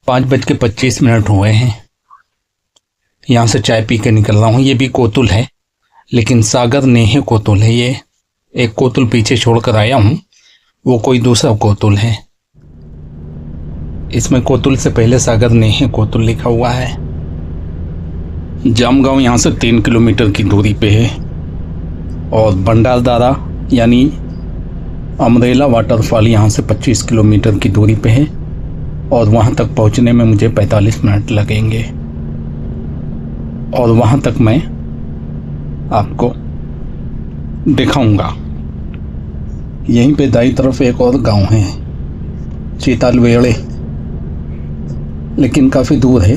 5:25 हुए हैं। यहाँ से चाय पी के निकल रहा हूँ। ये भी कोतुल है, लेकिन सागर नेह कोतुल है। ये एक कोतुल पीछे छोड़कर आया हूँ, वो कोई दूसरा कोतुल है। इसमें कोतुल से पहले सागर नेह कोतुल लिखा हुआ है। जामगांव यहाँ से 3 किलोमीटर की दूरी पे है और भंडारदारा यानी अमरेला वाटरफॉल यहाँ से 25 किलोमीटर की दूरी पे है और वहाँ तक पहुँचने में मुझे 45 मिनट लगेंगे। और वहाँ तक मैं आपको दिखाऊंगा। यहीं पे दाईं तरफ एक और गांव है, चीतालवेड़े, लेकिन काफ़ी दूर है।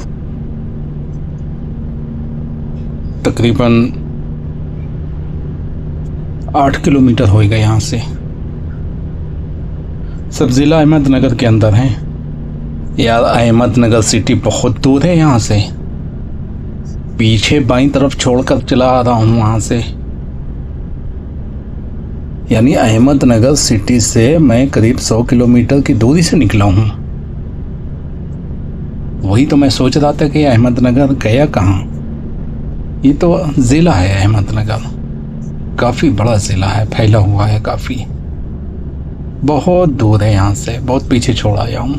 तकरीबन 8 किलोमीटर होएगा यहाँ से। सब ज़िला अहमदनगर के अंदर है। यार अहमदनगर सिटी बहुत दूर है यहाँ से। पीछे बाईं तरफ छोड़कर चला आ रहा हूँ वहाँ से। यानी अहमदनगर सिटी से मैं करीब 100 किलोमीटर की दूरी से निकला हूँ। वही तो मैं सोच रहा था कि अहमदनगर गया कहाँ। ये तो ज़िला है अहमदनगर, काफ़ी बड़ा ज़िला है, फैला हुआ है काफ़ी। बहुत दूर है यहाँ से, बहुत पीछे छोड़ आया हूँ,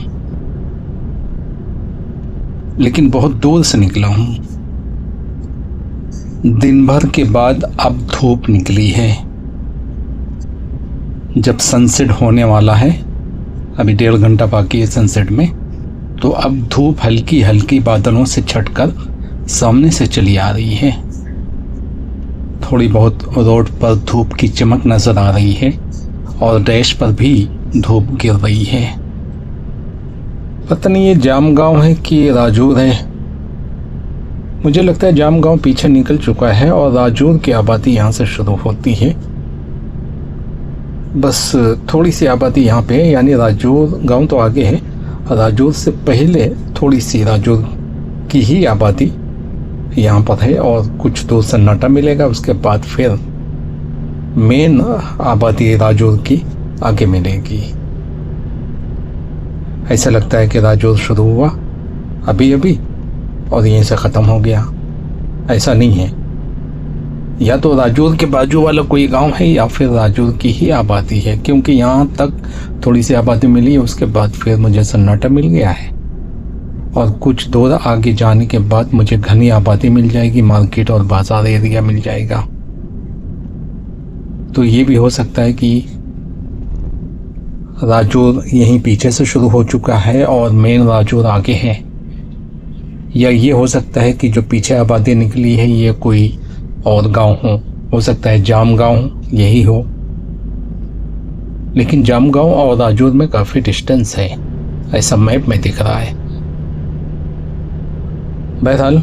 लेकिन बहुत दूर से निकला हूँ। दिन भर के बाद अब धूप निकली है। जब सनसेट होने वाला है, अभी 1.5 घंटा बाकी है सनसेट में, तो अब धूप हल्की हल्की बादलों से छटकर सामने से चली आ रही है। थोड़ी बहुत रोड पर धूप की चमक नजर आ रही है और डैश पर भी धूप गिर रही है। पता नहीं ये जामगांव है कि राजूर है। मुझे लगता है जामगांव पीछे निकल चुका है और राजूर की आबादी यहाँ से शुरू होती है। बस थोड़ी सी आबादी यहाँ पे है, यानी राजूर गांव तो आगे है, राजूर से पहले थोड़ी सी राजूर की ही आबादी यहाँ पर है और कुछ दूर सन्नाटा मिलेगा। उसके बाद फिर मेन आबादी राजौर की आगे मिलेगी। ऐसा लगता है कि राजौर शुरू हुआ अभी अभी और यहीं से ख़त्म हो गया। ऐसा नहीं है, या तो राजौर के बाजू वाला कोई गांव है या फिर राजौर की ही आबादी है, क्योंकि यहाँ तक थोड़ी सी आबादी मिली है, उसके बाद फिर मुझे सन्नाटा मिल गया है और कुछ दूर आगे जाने के बाद मुझे घनी आबादी मिल जाएगी, मार्केट और बाजार एरिया मिल जाएगा। तो ये भी हो सकता है कि राजौर यहीं पीछे से शुरू हो चुका है और मेन राजौर आगे है, या ये हो सकता है कि जो पीछे आबादी निकली है ये कोई और गांव हो सकता है जामगांव यही हो। लेकिन जामगांव और राजौर में काफ़ी डिस्टेंस है, ऐसा मैप में दिख रहा है। बहरहाल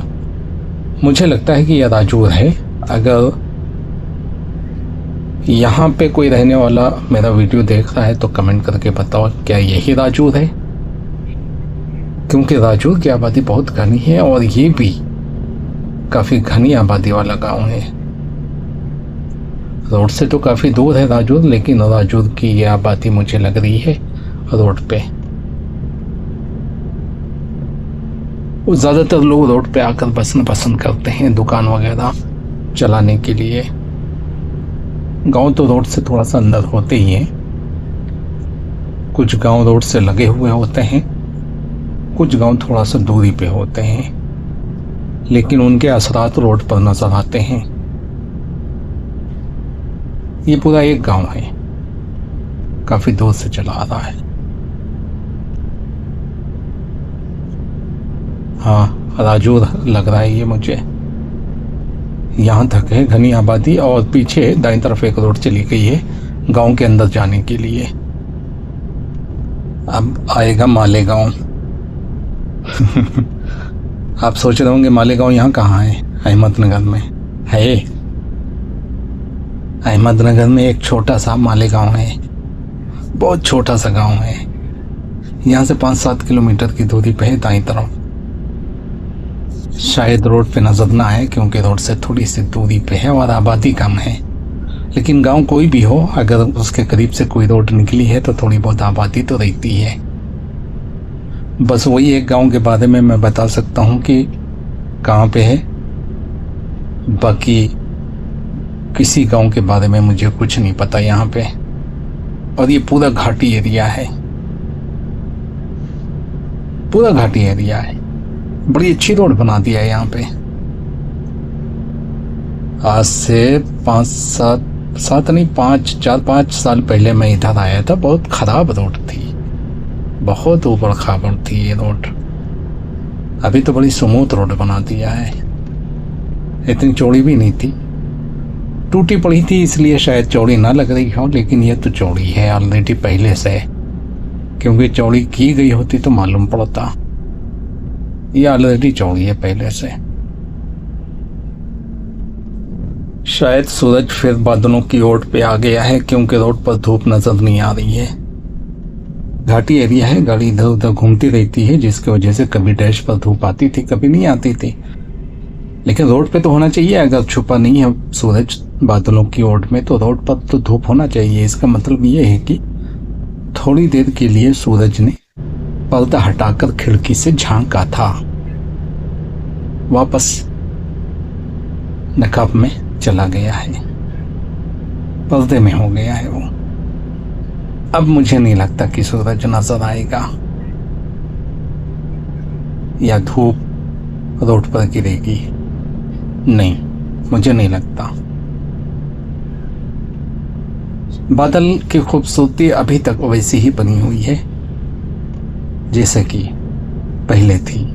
मुझे लगता है कि यह राजौर है। अगर यहाँ पे कोई रहने वाला मेरा वीडियो देख रहा है तो कमेंट करके बताओ क्या यही राजौर है, क्योंकि राजौर की आबादी बहुत घनी है और ये भी काफ़ी घनी आबादी वाला गांव है। रोड से तो काफ़ी दूर है राजौर, लेकिन राजौर की ये आबादी मुझे लग रही है रोड पे। ज़्यादातर लोग रोड पे आकर बसना पसंद करते हैं दुकान वगैरह चलाने के लिए। गांव तो रोड से थोड़ा सा अंदर होते ही हैं। कुछ गांव रोड से लगे हुए होते हैं, कुछ गांव थोड़ा सा दूरी पे होते हैं, लेकिन उनके असरात रोड पर नजर आते हैं। ये पूरा एक गांव है, काफ़ी दूर से चला आ रहा है। हाँ, राजौर लग रहा है ये मुझे। यहाँ तक है घनी आबादी और पीछे दाईं तरफ एक रोड चली गई है गांव के अंदर जाने के लिए। अब आएगा मालेगांव। आप सोच रहे होंगे मालेगांव यहाँ कहाँ है? अहमदनगर में है। अहमदनगर में एक छोटा सा मालेगांव है, बहुत छोटा सा गांव है। यहाँ से 5-7 किलोमीटर की दूरी पे है दाईं तरफ। शायद रोड पे नजर ना आए क्योंकि रोड से थोड़ी सी दूरी पे है और आबादी कम है, लेकिन गांव कोई भी हो अगर उसके करीब से कोई रोड निकली है तो थोड़ी बहुत आबादी तो रहती है। बस वही एक गांव के बारे में मैं बता सकता हूँ कि कहाँ पे है, बाकी किसी गांव के बारे में मुझे कुछ नहीं पता यहाँ पे। और ये पूरा घाटी एरिया है, पूरा घाटी एरिया है। बड़ी अच्छी रोड बना दिया है यहाँ पे। आज से 4-5 साल पहले मैं इधर आया था, बहुत खराब रोड थी, बहुत ऊबड़ खाबड़ थी ये रोड। अभी तो बड़ी स्मूथ रोड बना दिया है। इतनी चौड़ी भी नहीं थी, टूटी पड़ी थी इसलिए शायद चौड़ी ना लग रही हो, लेकिन ये तो चौड़ी है ऑलरेडी पहले से, क्योंकि चौड़ी की गई होती तो मालूम पड़ता। ये ऑलरेडी चौड़ी है पहले से। शायद सूरज फिर बादलों की ओर पे आ गया है, क्योंकि रोड पर धूप नजर नहीं आ रही है। घाटी एरिया है, गाड़ी इधर उधर घूमती रहती है, जिसकी वजह से कभी डैश पर धूप आती थी, कभी नहीं आती थी। लेकिन रोड पे तो होना चाहिए। अगर छुपा नहीं है सूरज बादलों की ओर में, तो रोड पर तो धूप होना चाहिए। इसका मतलब ये है कि थोड़ी देर के लिए सूरज ने पर्दा हटाकर खिड़की से झांका था, वापस नकाब में चला गया है, पर्दे में हो गया है वो। अब मुझे नहीं लगता कि सूरज नजर आएगा या धूप रोड पर गिरेगी। नहीं, मुझे नहीं लगता। बादल की खूबसूरती अभी तक वैसी ही बनी हुई है जैसे कि पहले थी,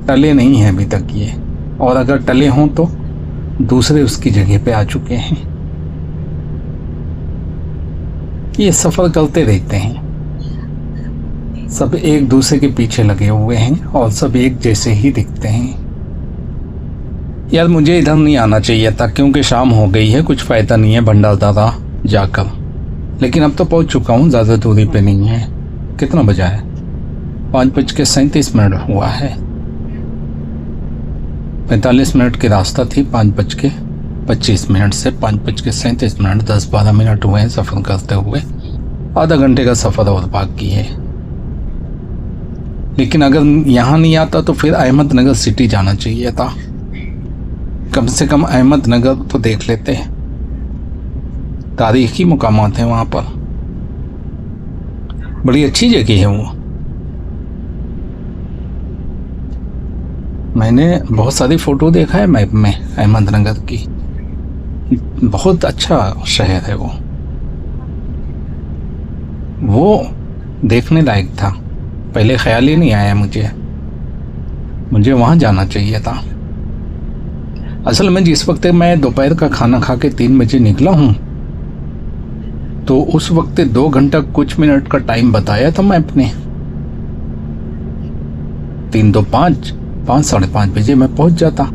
टले नहीं है अभी तक ये। और अगर टले हों तो दूसरे उसकी जगह पे आ चुके हैं। ये सफर करते रहते हैं, सब एक दूसरे के पीछे लगे हुए हैं और सब एक जैसे ही दिखते हैं। यार मुझे इधर नहीं आना चाहिए था, क्योंकि शाम हो गई है, कुछ फायदा नहीं है भंडारदारा जाकर। लेकिन अब तो पहुंच चुका हूँ, ज़्यादा दूरी पे नहीं है। कितना बजा है? 5:37 हुआ है। 45 मिनट की रास्ता थी, 5:25 से 5:37, 10-12 मिनट हुए हैं सफ़र करते हुए। आधा घंटे का सफ़र और बाकी है। लेकिन अगर यहाँ नहीं आता तो फिर अहमदनगर सिटी जाना चाहिए था। कम से कम अहमदनगर तो देख लेते हैं, तारीखी मुकामात हैं वहाँ पर, बड़ी अच्छी जगह है वो। मैंने बहुत सारी फ़ोटो देखा है मैप में अहमदनगर की, बहुत अच्छा शहर है वो देखने लायक था। पहले ख्याल ही नहीं आया मुझे वहाँ जाना चाहिए था। असल में जिस वक्त मैं दोपहर का खाना खा के 3 बजे निकला हूँ, तो उस वक्त 2 घंटा कुछ मिनट का टाइम बताया था मैप ने। 3 2 5 साढ़े 5 बजे मैं पहुंच जाता।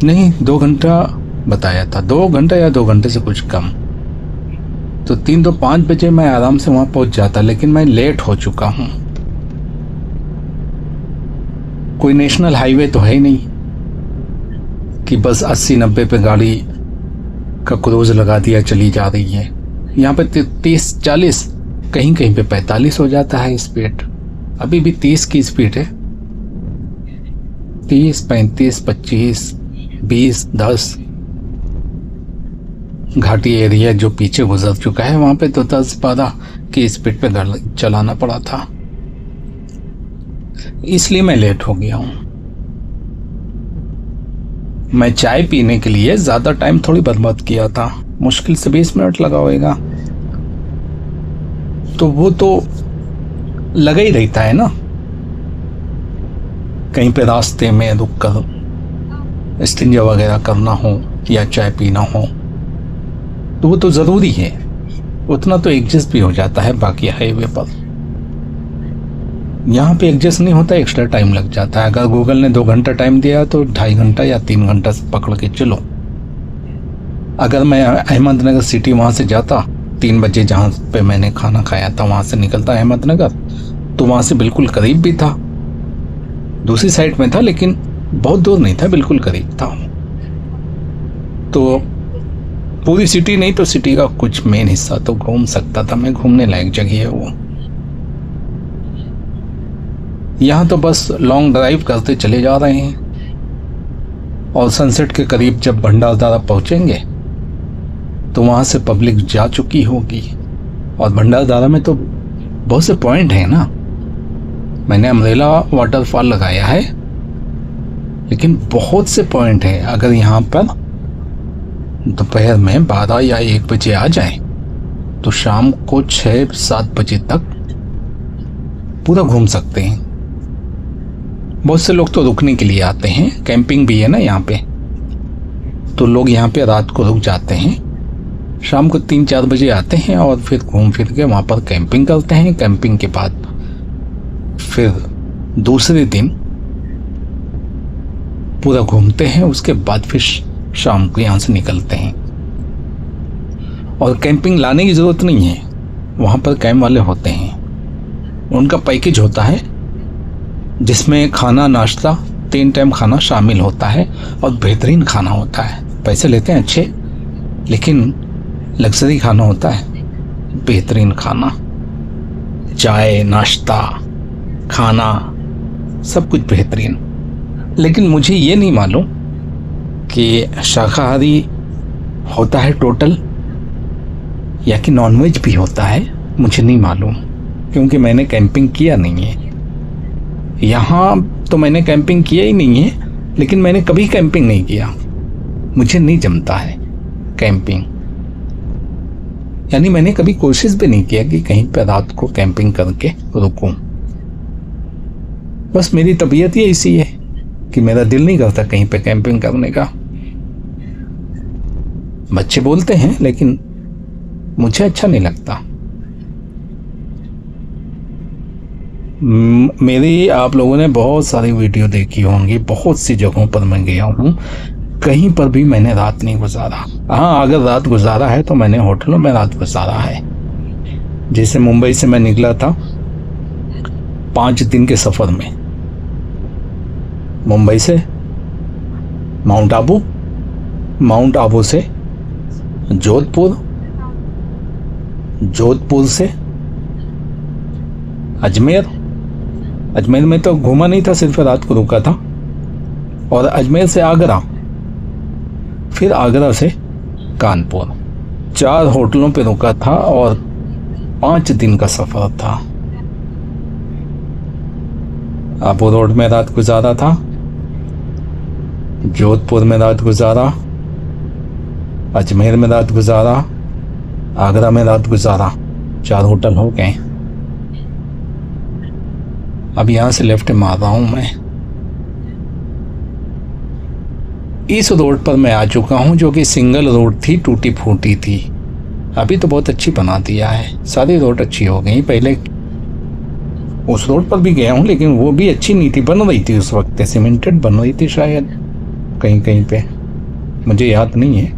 नहीं, 2 घंटा बताया था, 2 घंटा या 2 घंटे से कुछ कम। तो 3 2 5 बजे मैं आराम से वहां पहुंच जाता, लेकिन मैं लेट हो चुका हूं। कोई नेशनल हाईवे तो है ही नहीं कि बस 80-90 पे गाड़ी का क्रूज लगा दिया चली जा रही है। यहाँ पे 30-40, कहीं कहीं पे 45 हो जाता है स्पीड। अभी भी 30 की स्पीड है। 30, 35, 25, 20, 10। घाटी एरिया जो पीछे गुजर चुका है, वहां पे तो 10-12 की स्पीड पे गाड़ी चलाना पड़ा था, इसलिए मैं लेट हो गया हूं। मैं चाय पीने के लिए ज्यादा टाइम थोड़ी बर्बाद किया था, मुश्किल से 20 मिनट लगा होगा, तो वो तो लगा ही रहता है ना। कहीं पे रास्ते में रुक कर इस्तिंजा वगैरह करना हो या चाय पीना हो, तो वो तो ज़रूरी है, उतना तो एडजस्ट भी हो जाता है। बाकी हाईवे पर यहाँ पे एडजस्ट नहीं होता, एक्स्ट्रा टाइम लग जाता है। अगर गूगल ने 2 घंटा टाइम दिया तो 2.5 घंटा या 3 घंटा पकड़ के चलो। अगर मैं अहमदनगर सिटी वहाँ से जाता 3 बजे, जहाँ पे मैंने खाना खाया था वहाँ से निकलता अहमदनगर, तो वहाँ से बिल्कुल करीब भी था, दूसरी साइड में था, लेकिन बहुत दूर नहीं था, बिल्कुल करीब था। तो पूरी सिटी नहीं तो सिटी का कुछ मेन हिस्सा तो घूम सकता था मैं, घूमने लायक जगह है वो। यहाँ तो बस लॉन्ग ड्राइव करते चले जा रहे हैं और सनसेट के करीब जब भंडारदरा पहुँचेंगे तो वहाँ से पब्लिक जा चुकी होगी। और भंडारदरा में तो बहुत से पॉइंट हैं ना, मैंने अम्ब्रेला वाटरफॉल लगाया है लेकिन बहुत से पॉइंट हैं। अगर यहाँ पर दोपहर में 12 या 1 बजे आ जाए तो शाम को 6-7 बजे तक पूरा घूम सकते हैं। बहुत से लोग तो रुकने के लिए आते हैं, कैंपिंग भी है ना यहाँ पे, तो लोग यहाँ पे रात को रुक जाते हैं, शाम को 3-4 बजे आते हैं और फिर घूम फिर के वहाँ पर कैंपिंग करते हैं। कैंपिंग के बाद फिर दूसरे दिन पूरा घूमते हैं, उसके बाद फिर शाम को यहाँ से निकलते हैं। और कैंपिंग लाने की ज़रूरत नहीं है, वहाँ पर कैंप वाले होते हैं, उनका पैकेज होता है जिसमें खाना नाश्ता 3 टाइम खाना शामिल होता है और बेहतरीन खाना होता है। पैसे लेते हैं अच्छे लेकिन लग्जरी खाना होता है, बेहतरीन खाना, चाय नाश्ता खाना सब कुछ बेहतरीन। लेकिन मुझे ये नहीं मालूम कि शाकाहारी होता है टोटल या कि नॉनवेज भी होता है, मुझे नहीं मालूम क्योंकि मैंने कैंपिंग किया नहीं है। यहाँ तो मैंने कैंपिंग किया ही नहीं है, लेकिन मैंने कभी कैंपिंग नहीं किया, मुझे नहीं जमता है कैंपिंग। यानी मैंने कभी कोशिश भी नहीं किया कि कहीं पर रात को कैंपिंग करके रुकूं। बस मेरी तबीयत ही ऐसी है कि मेरा दिल नहीं करता कहीं पे कैंपिंग करने का। बच्चे बोलते हैं लेकिन मुझे अच्छा नहीं लगता। मेरी आप लोगों ने बहुत सारी वीडियो देखी होंगी, बहुत सी जगहों पर मैं गया हूँ, कहीं पर भी मैंने रात नहीं गुजारा। हाँ, अगर रात गुजारा है तो मैंने होटलों में रात गुजारा है। जैसे मुंबई से मैं निकला था 5 दिन के सफ़र में, मुंबई से माउंट आबू, माउंट आबू से जोधपुर, जोधपुर से अजमेर, अजमेर में तो घूमा नहीं था, सिर्फ रात को रुका था, और अजमेर से आगरा, फिर आगरा से कानपुर। 4 होटलों पे रुका था और 5 दिन का सफ़र था। आबू रोड में रात गुजारा था, जोधपुर में रात गुजारा, अजमेर में रात गुजारा, आगरा में रात गुजारा। 4 होटल हो गए। अब यहाँ से लेफ्ट मार रहा हूँ मैं। इस रोड पर मैं आ चुका हूँ जो कि सिंगल रोड थी, टूटी फूटी थी। अभी तो बहुत अच्छी बना दिया है, सारी रोड अच्छी हो गई। पहले उस रोड पर भी गया हूँ लेकिन वो भी अच्छी नहीं थी, बन रही थी उस वक्त, सीमेंटेड बन रही थी शायद कहीं कहीं पे, मुझे याद नहीं है,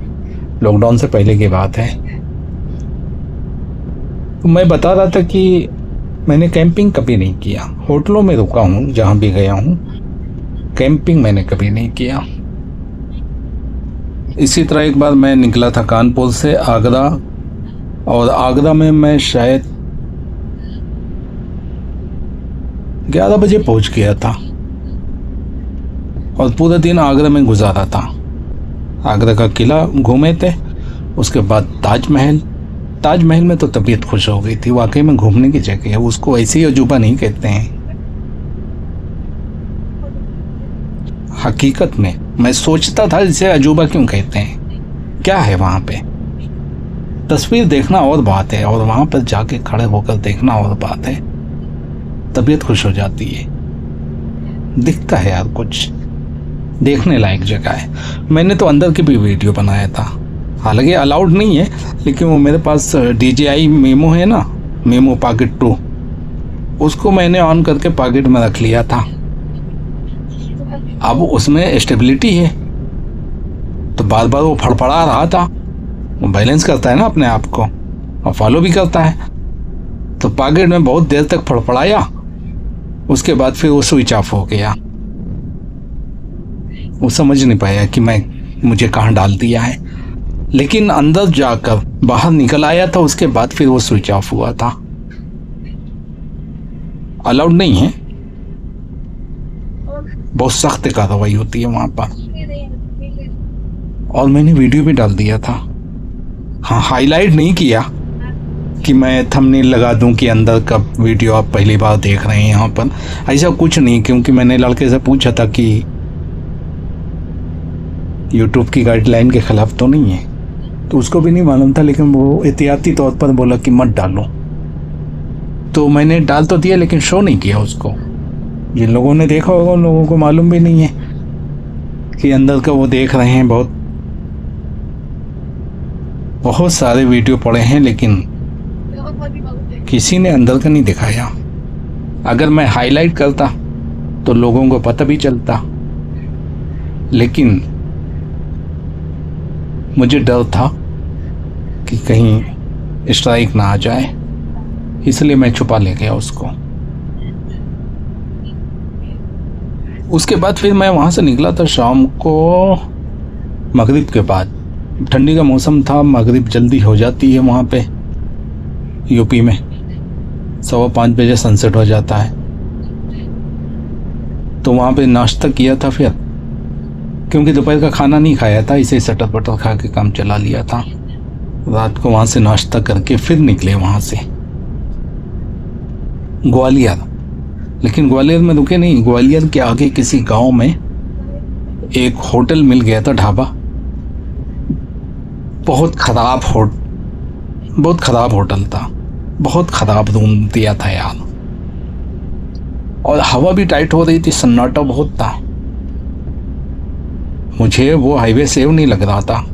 लॉकडाउन से पहले की बात है। तो मैं बता रहा था कि मैंने कैंपिंग कभी नहीं किया, होटलों में रुका हूँ जहाँ भी गया हूँ, कैंपिंग मैंने कभी नहीं किया। इसी तरह एक बार मैं निकला था कानपुर से आगरा, और आगरा में मैं शायद 11 बजे पहुंच गया था और पूरा दिन आगरा में गुजारा था। आगरा का किला घूमे थे, उसके बाद ताजमहल। ताजमहल में तो तबीयत खुश हो गई थी, वाकई में घूमने की जगह है, उसको ऐसे ही अजूबा नहीं कहते हैं। हकीकत में मैं सोचता था इसे अजूबा क्यों कहते हैं, क्या है वहाँ पे। तस्वीर देखना और बात है और वहाँ पर जाके खड़े होकर देखना और बात है, तबीयत खुश हो जाती है, दिखता है यार कुछ देखने लायक जगह है। मैंने तो अंदर की भी वीडियो बनाया था, हालांकि अलाउड नहीं है, लेकिन वो मेरे पास DJI मेमो है ना, मेमो पॉकेट 2, उसको मैंने ऑन करके पॉकेट में रख लिया था। अब उसमें स्टेबिलिटी है तो बार बार वो फड़फड़ा रहा था, वो बैलेंस करता है ना अपने आप को और फॉलो भी करता है, तो पॉकेट में बहुत देर तक फड़फड़ाया, उसके बाद फिर वो स्विच ऑफ हो गया। वो समझ नहीं पाया कि मुझे कहाँ डाल दिया है। लेकिन अंदर जाकर बाहर निकल आया था, उसके बाद फिर वो स्विच ऑफ हुआ था। अलाउड नहीं है, बहुत सख्त कार्रवाई होती है वहां पर। और मैंने वीडियो भी डाल दिया था। हाँ, हाईलाइट नहीं किया कि मैं थंबनेल लगा दूं कि अंदर का वीडियो आप पहली बार देख रहे हैं यहाँ पर, ऐसा कुछ नहीं। क्योंकि मैंने लड़के से पूछा था कि यूट्यूब की गाइडलाइन के खिलाफ तो नहीं है, तो उसको भी नहीं मालूम था, लेकिन वो एहतियाती तौर पर बोला कि मत डालो। तो मैंने डाल तो दिया, लेकिन शो नहीं किया उसको। जिन लोगों ने देखा होगा उन लोगों को मालूम भी नहीं है कि अंदर का वो देख रहे हैं। बहुत सारे वीडियो पड़े हैं, लेकिन किसी ने अंदर का नहीं दिखाया। अगर मैं हाईलाइट करता तो लोगों को पता भी चलता, लेकिन मुझे डर था कि कहीं स्ट्राइक ना आ जाए, इसलिए मैं छुपा ले गया उसको। उसके बाद फिर मैं वहाँ से निकला था शाम को, मगरिब के बाद। ठंडी का मौसम था, मगरिब जल्दी हो जाती है वहाँ पे यूपी में, 5:15 बजे सनसेट हो जाता है। तो वहाँ पे नाश्ता किया था फिर, क्योंकि दोपहर का खाना नहीं खाया था, इसे सटर पटर खा के काम चला लिया था। रात को वहाँ से नाश्ता करके फिर निकले वहाँ से ग्वालियर। लेकिन ग्वालियर में रुके नहीं, ग्वालियर के आगे किसी गांव में एक होटल मिल गया था, ढाबा। बहुत खराब होटल था, बहुत खराब रूम दिया था यार। और हवा भी टाइट हो रही थी, सन्नाटा बहुत था। मुझे वो हाईवे सेव नहीं लग रहा था।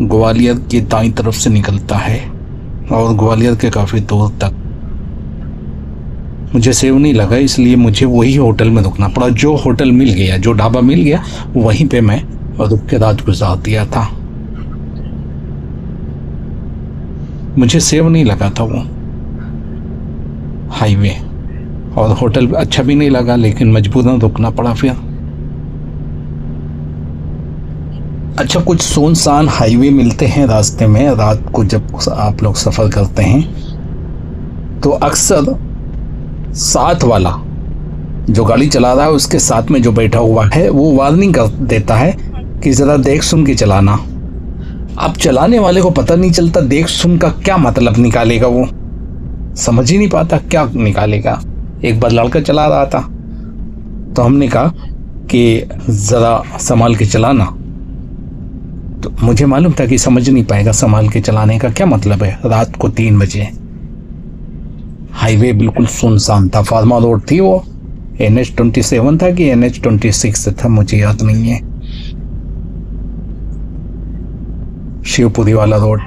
ग्वालियर की दाईं तरफ से निकलता है और ग्वालियर के काफ़ी दूर तक मुझे सेव नहीं लगा, इसलिए मुझे वही होटल में रुकना पड़ा। जो होटल मिल गया, जो ढाबा मिल गया, वहीं पे मैं रुक के रात गुजार दिया था। मुझे सेव नहीं लगा था वो हाईवे, और होटल अच्छा भी नहीं लगा, लेकिन मजबूरन रुकना पड़ा फिर। अच्छा, कुछ सुनसान हाईवे मिलते हैं रास्ते में। रात को जब आप लोग सफ़र करते हैं तो अक्सर साथ वाला जो गाड़ी चला रहा है, उसके साथ में जो बैठा हुआ है, वो वार्निंग कर देता है कि ज़रा देख सुन के चलाना। अब चलाने वाले को पता नहीं चलता देख सुन का क्या मतलब निकालेगा, वो समझ ही नहीं पाता क्या निकालेगा। एक बार लड़का चला रहा था, तो हमने कहा कि ज़रा संभाल के चलाना। तो मुझे मालूम था कि समझ नहीं पाएगा संभाल के चलाने का क्या मतलब है। रात को 3 बजे हाईवे बिल्कुल सुनसान था। फार्मा रोड थी वो, NH-27 था कि NH-26 था, मुझे याद नहीं है। शिवपुरी वाला रोड।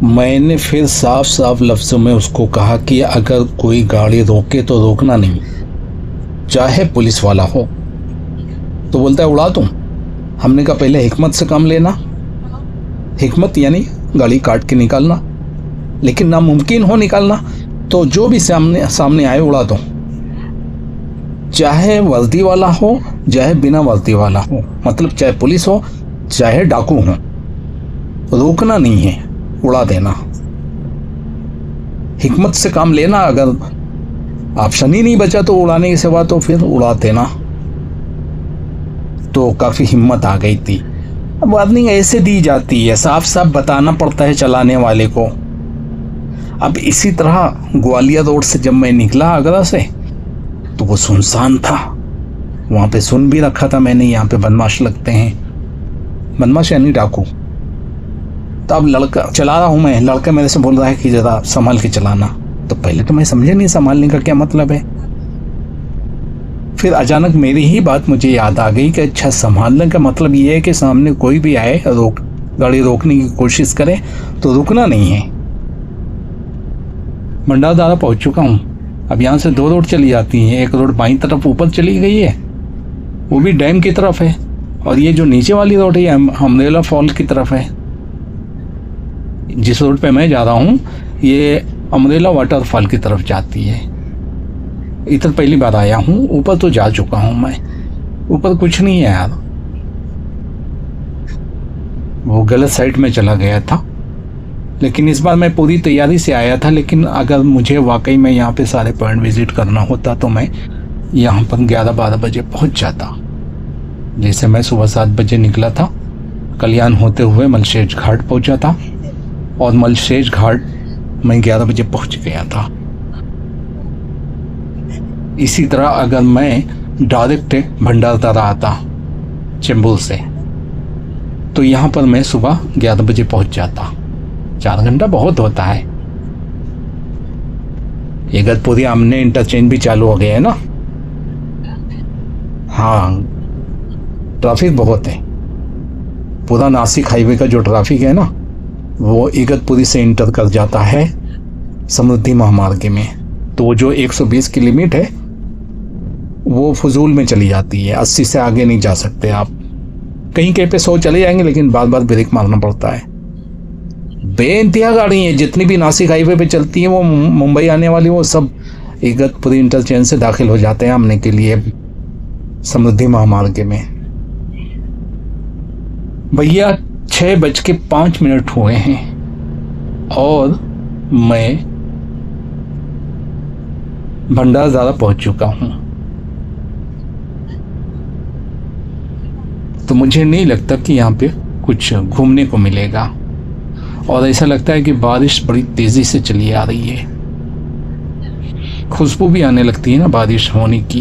मैंने फिर साफ साफ लफ्ज़ों में उसको कहा कि अगर कोई गाड़ी रोके तो रोकना नहीं, चाहे पुलिस वाला हो। तो बोलता है उड़ा दूं। हमने कहा पहले हिकमत से काम लेना। हिकमत यानी गाड़ी काट के निकालना, लेकिन नामुमकिन हो निकालना, तो जो भी सामने आए उड़ा दो, चाहे वर्दी वाला हो चाहे बिना वर्दी वाला हो, मतलब चाहे पुलिस हो चाहे डाकू हो, रोकना नहीं है, उड़ा देना। हिकमत से काम लेना। अगर ऑप्शन ही नहीं बचा तो उड़ाने के सिवा, तो फिर उड़ा देना। तो काफ़ी हिम्मत आ गई थी। अब वार्निंग ऐसे दी जाती है, साफ साफ बताना पड़ता है चलाने वाले को। अब इसी तरह ग्वालियर रोड से जब मैं निकला आगरा से, तो वो सुनसान था। वहाँ पे सुन भी रखा था मैंने, यहाँ पे बदमाश लगते हैं, बदमाश यानी डाकू। तो अब लड़का चला रहा हूँ मैं, लड़का मेरे से बोल रहा है कि ज़रा संभाल के चलाना। तो पहले तो मैं समझे नहीं संभालने का क्या मतलब है। फिर अचानक मेरी ही बात मुझे याद आ गई कि अच्छा, संभालने का मतलब ये है कि सामने कोई भी आए, गाड़ी रोकने की कोशिश करे तो रुकना नहीं है। भंडारदारा पहुंच चुका हूँ। अब यहाँ से 2 रोड चली जाती हैं। एक रोड बाईं तरफ ऊपर चली गई है, वो भी डैम की तरफ है, और ये जो नीचे वाली रोड है ये अमरेला फॉल की तरफ है। जिस रोड पे मैं जा रहा हूँ ये अमरेला वाटरफॉल की तरफ जाती है। इधर पहली बार आया हूँ, ऊपर तो जा चुका हूँ मैं। ऊपर कुछ नहीं है यार, वो गलत साइड में चला गया था। लेकिन इस बार मैं पूरी तैयारी से आया था, लेकिन अगर मुझे वाकई में यहाँ पे सारे पॉइंट विज़िट करना होता तो मैं यहाँ पर 11-12 बजे पहुँच जाता। जैसे मैं सुबह 7 बजे निकला था, कल्याण होते हुए मलशेज घाट पहुँचा था और मलशेज घाट मैं 11 बजे पहुँच गया था। इसी तरह अगर मैं डायरेक्ट भंडारदरा आता चेंबूर से तो यहाँ पर मैं सुबह 11 बजे पहुँच जाता। 4 घंटा बहुत होता है। इगतपुरी आमने इंटरचेंज भी चालू हो गया है ना। हाँ, ट्रैफिक बहुत है। पूरा नासिक हाईवे का जो ट्रैफिक है ना, वो इगतपुरी से इंटर कर जाता है समृद्धि महामार्ग में। तो जो 120 की लिमिट है वो फजूल में चली जाती है। 80 से आगे नहीं जा सकते आप। कहीं कहीं पे 100 चले जाएंगे, लेकिन बार बार ब्रेक मारना पड़ता है। बेइंतहा गाड़ी है जितनी भी नासिक हाईवे पे चलती हैं, वो मुंबई आने वाली वो सब इगतपुरी इंटरचेंज से दाखिल हो जाते हैं आने के लिए समृद्धि महामार्ग में। भैया 6:05 हुए हैं और मैं भंडारदरा पहुंच चुका हूं। तो मुझे नहीं लगता कि यहाँ पे कुछ घूमने को मिलेगा, और ऐसा लगता है कि बारिश बड़ी तेज़ी से चली आ रही है। खुशबू भी आने लगती है ना बारिश होने की।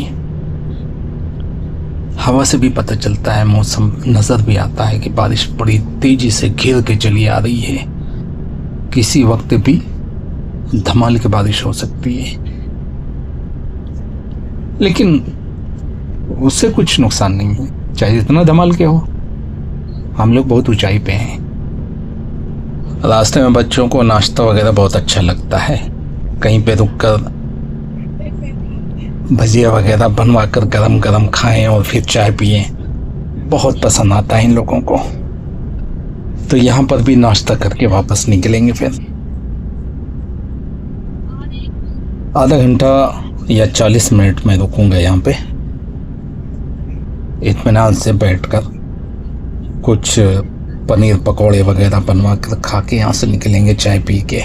हवा से भी पता चलता है, मौसम नज़र भी आता है कि बारिश बड़ी तेज़ी से घिर के चली आ रही है। किसी वक्त भी धमाल की बारिश हो सकती है, लेकिन उससे कुछ नुकसान नहीं है, चाहे जितना धमाल के हो। हम लोग बहुत ऊंचाई पे हैं। रास्ते में बच्चों को नाश्ता वगैरह बहुत अच्छा लगता है। कहीं पे रुककर भजिया वगैरह बनवा कर गरम गरम खाएं और फिर चाय पिएं, बहुत पसंद आता है इन लोगों को। तो यहाँ पर भी नाश्ता करके वापस निकलेंगे। फिर आधा घंटा या 40 मिनट में रुकूंगा यहाँ पे, इत्मीनान से बैठकर कुछ पनीर पकौड़े वगैरह बनवा कर खा के यहाँ से निकलेंगे चाय पी के।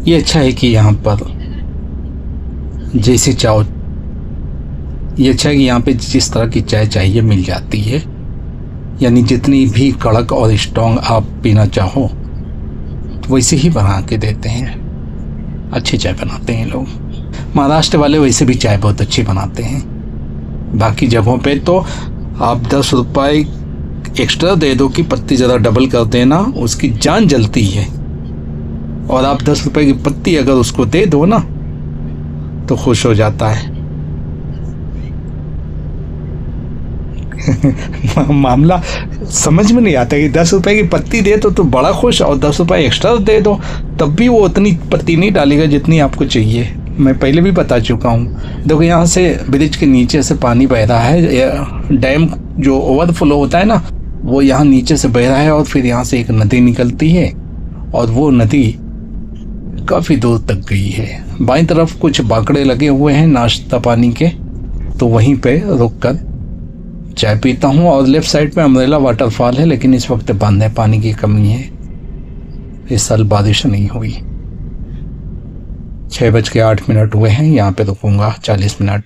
ये अच्छा है कि यहाँ पर जैसे चाहो, ये अच्छा है कि यहाँ पे जिस तरह की चाय चाहिए मिल जाती है, यानी जितनी भी कड़क और स्ट्रॉन्ग आप पीना चाहो वैसे ही बना के देते हैं। अच्छी चाय बनाते हैं लोग। महाराष्ट्र वाले वैसे भी चाय बहुत अच्छी बनाते हैं। बाकी जगहों पे तो आप 10 रुपये एक्स्ट्रा दे दो कि पत्ती ज़रा डबल कर देना, उसकी जान जलती है। और आप 10 रुपये की पत्ती अगर उसको दे दो ना तो खुश हो जाता है। मामला समझ में नहीं आता कि 10 रुपये की पत्ती दे तो बड़ा खुश, और 10 रुपये एक्स्ट्रा दे दो तब भी वो उतनी पत्ती नहीं डालेगा जितनी आपको चाहिए। मैं पहले भी बता चुका हूँ। देखो, यहाँ से ब्रिज के नीचे से पानी बह रहा है। डैम जो ओवरफ्लो होता है ना, वो यहाँ नीचे से बह रहा है और फिर यहाँ से एक नदी निकलती है और वो नदी काफ़ी दूर तक गई है। बाईं तरफ कुछ बाकड़े लगे हुए हैं नाश्ता पानी के, तो वहीं पे रुककर चाय पीता हूँ। और लेफ़्ट साइड पे अमरेला वाटरफॉल है, लेकिन इस वक्त बंद है, पानी की कमी है। इस साल बारिश नहीं हुई। 6:08 हुए हैं। यहाँ पे रुकूंगा 40 मिनट।